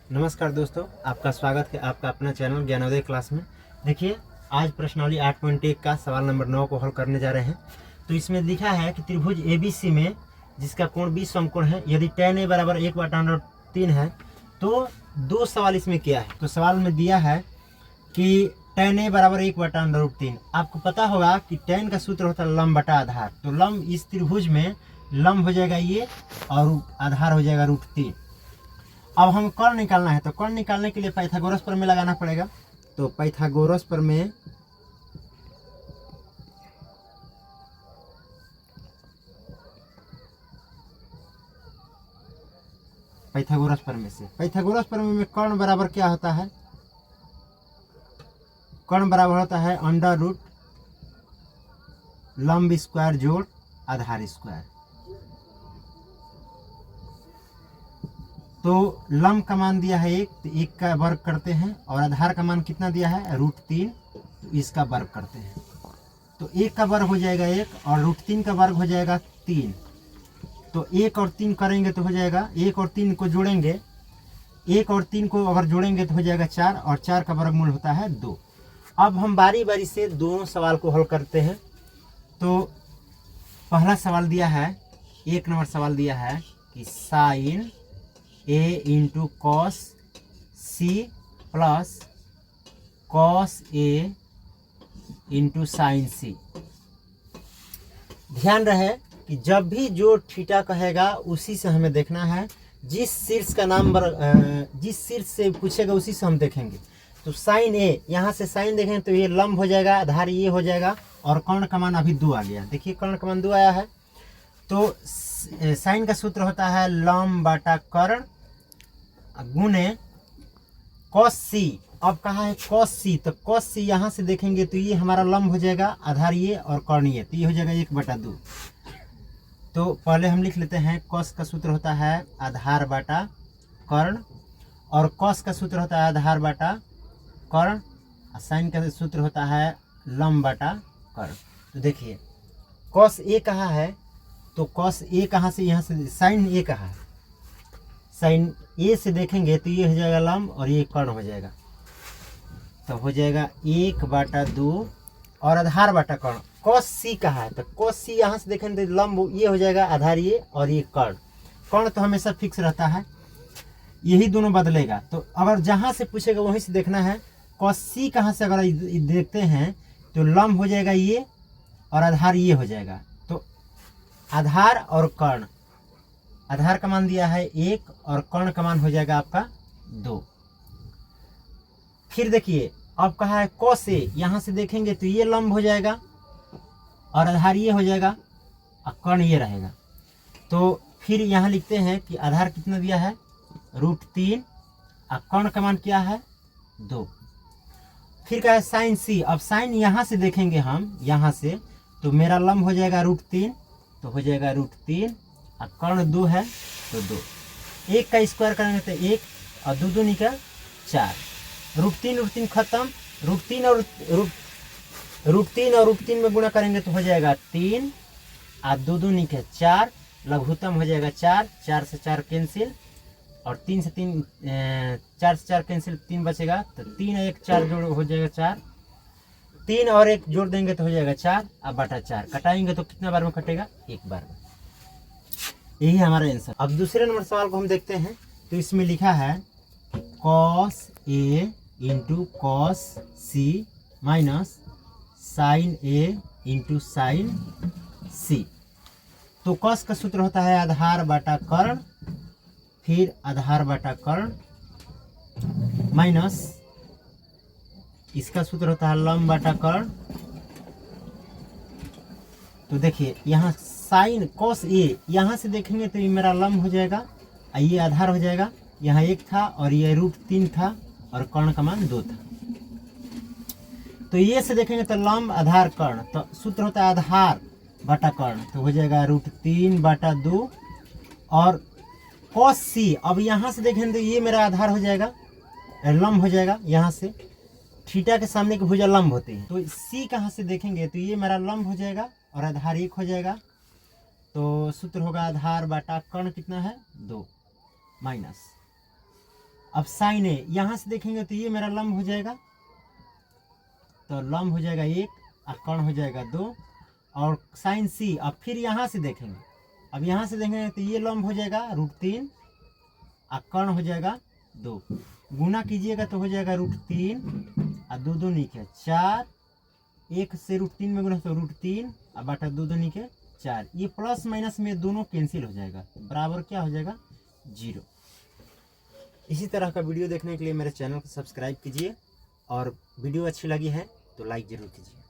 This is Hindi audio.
नमस्कार दोस्तों, आपका स्वागत है आपका अपना चैनल ज्ञानोदय क्लास में। देखिए, आज प्रश्नावली 8.1 का सवाल नंबर 9 को हल करने जा रहे हैं। तो इसमें लिखा है कि त्रिभुज ABC में जिसका कोण 20 समकोण है, यदि tan A बराबर 1/√3 है तो दो सवाल इसमें किया है। तो सवाल में दिया है कि tan A बराबर 1/√3। आपको पता होगा कि tan का सूत्र होता है लंब बटा आधार। तो लंब इस त्रिभुज में लंब हो जाएगा ये और आधार हो जाएगा √3। अब हम कर्ण निकालना है, तो कर्ण निकालने के लिए पाइथागोरस प्रमेय लगाना पड़ेगा। तो पाइथागोरस प्रमेय पाइथागोरस प्रमेय में कर्ण बराबर क्या होता है? कर्ण बराबर होता है अंडर रूट लंब स्क्वायर जोड़ आधार स्क्वायर। तो लंब का मान दिया है 1, तो 1 का वर्ग करते हैं, और आधार का मान कितना दिया है √3, तो इसका वर्ग करते हैं। तो 1 का वर्ग हो जाएगा 1 और √3 का वर्ग हो जाएगा 3। तो 1 और 3 करेंगे तो हो जाएगा, 1 और 3 को जोड़ेंगे, 1 और 3 को अगर जोड़ेंगे तो हो जाएगा 4, और 4 का वर्गमूल होता है 2। अब हम बारी बारी से दोनों सवाल को हल करते हैं। तो पहला सवाल दिया है, 1 नंबर सवाल दिया है कि sine A into cos C plus cos A into sine C। ध्यान रहे कि जब भी जो थीटा कहेगा उसी से हमें देखना है। जिस शीर्ष का नाम जिस शीर्ष से पूछेगा उसी से हम देखेंगे। तो साइन A, यहाँ से साइन देखें तो ये लंब हो जाएगा, आधार ये हो जाएगा, और कर्ण का मान अभी 2 आ गया। देखिए कर्ण का मान 2 आया है। तो साइन का सूत्र होता है लंब बटा कर्ण गुने कॉस C। अब कहा है कॉस C, तो कॉस C यहाँ से देखेंगे तो ये हमारा लंब हो जाएगा, आधार ये और कर्ण ये, तो ये हो जाएगा 1/2। तो पहले हम लिख लेते हैं, कॉस का सूत्र होता है आधार बटा कर्ण, और कॉस का सूत्र होता है आधार बटा कर्ण, और साइन का सूत्र होता है लंब बटा कर्ण। तो देखिए कॉस A कहाँ है, तो कॉस A कहाँ से, यहाँ से साइन A कहाँ है, साइन A से देखेंगे तो ये हो जाएगा लंब और ये कर्ण हो जाएगा। तो हो जाएगा 1/2 और आधार बटा कर्ण। कॉस C कहाँ है, तो कॉस C यहाँ से देखेंगे तो लंब ये हो जाएगा, आधार ये और ये कर्ण। कर्ण तो हमेशा फिक्स रहता है, यही दोनों बदलेगा। तो अगर जहाँ से पूछेगा वहीं से देखना है। कॉस C कहाँ से अगर देखते हैं तो लंब हो जाएगा ये और आधार ये हो जाएगा। तो आधार और कर्ण, आधार का मान दिया है 1 और कर्ण का मान हो जाएगा आपका 2। फिर देखिए अब कहा है कॉस A, यहाँ से देखेंगे तो ये लंब हो जाएगा और आधार ये हो जाएगा और कर्ण ये रहेगा। तो फिर यहाँ लिखते हैं कि आधार कितना दिया है √3 और कर्ण का मान क्या है 2। फिर कहा है साइन C। अब साइन यहाँ से देखेंगे हम, यहाँ से तो मेरा लंब हो जाएगा √3, तो हो जाएगा √3 और कर्ण 2 है तो 2। 1 का स्क्वायर करेंगे तो 1 और 2 निकल 4। √3 खत्म, √3 और √3 में गुणा करेंगे तो हो जाएगा 3 और 2 निकल 4, लघुत्तम हो जाएगा 4, 4 से 4 कैंसिल, और 3 से 3 4 से 4 कैंसिल, 3 बचेगा, तो 3 और 1 4 जोड़ हो जाएगा 4, 3 और 1 जोड़ देंगे तो हो जाएगा 4 और बटा 4। कटाएंगे तो कितना बार में कटेगा, 1 बार में। यही हमारा आंसर। अब दूसरे नंबर सवाल को हम देखते हैं। तो इसमें लिखा है cos A into cos C minus sine A into sine C। तो cos का सूत्र होता है आधार बटा कर्ण, फिर आधार बटा कर्ण माइनस इसका सूत्र होता है लंब बटा कर्ण। तो देखिए यहाँ साइन कॉस A, यहाँ से देखेंगे तो ये मेरा लंब हो जाएगा, ये आधार हो जाएगा, यहाँ 1 था और ये √3 था और कर्ण का मान 2 था। तो ये से देखेंगे तो लंब आधार कर्ण, तो सूत्र होता है आधार बटा कर्ण, तो हो जाएगा √3/2 और कॉस C। अब यहाँ से देखेंगे तो ये मेरा आधार हो जाएगा, लंब हो जाएगा, यहाँ से थीटा के सामने की भुजा लंब होती है। तो C कहाँ से देखेंगे तो ये मेरा लंब हो जाएगा और आधार 1 हो जाएगा। तो सूत्र होगा आधार बटा कर्ण कितना है 2 माइनस अब साइन ए यहाँ से देखेंगे तो ये मेरा लंब हो जाएगा, तो लंब हो जाएगा 1 और कर्ण हो जाएगा 2। और साइन सी, अब फिर यहाँ से देखेंगे, अब यहाँ से देखेंगे तो ये लंब हो जाएगा √3 और कर्ण हो जाएगा 2। गुना कीजिएगा तो हो जाएगा √3 और 2 2 नीचे 4, 1 से √3 में गुना तो √3 और बटा 2 2 नीचे 4। ये प्लस माइनस में दोनों कैंसिल हो जाएगा, बराबर क्या हो जाएगा 0। इसी तरह का वीडियो देखने के लिए मेरे चैनल को सब्सक्राइब कीजिए और वीडियो अच्छी लगी है तो लाइक ज़रूर कीजिए।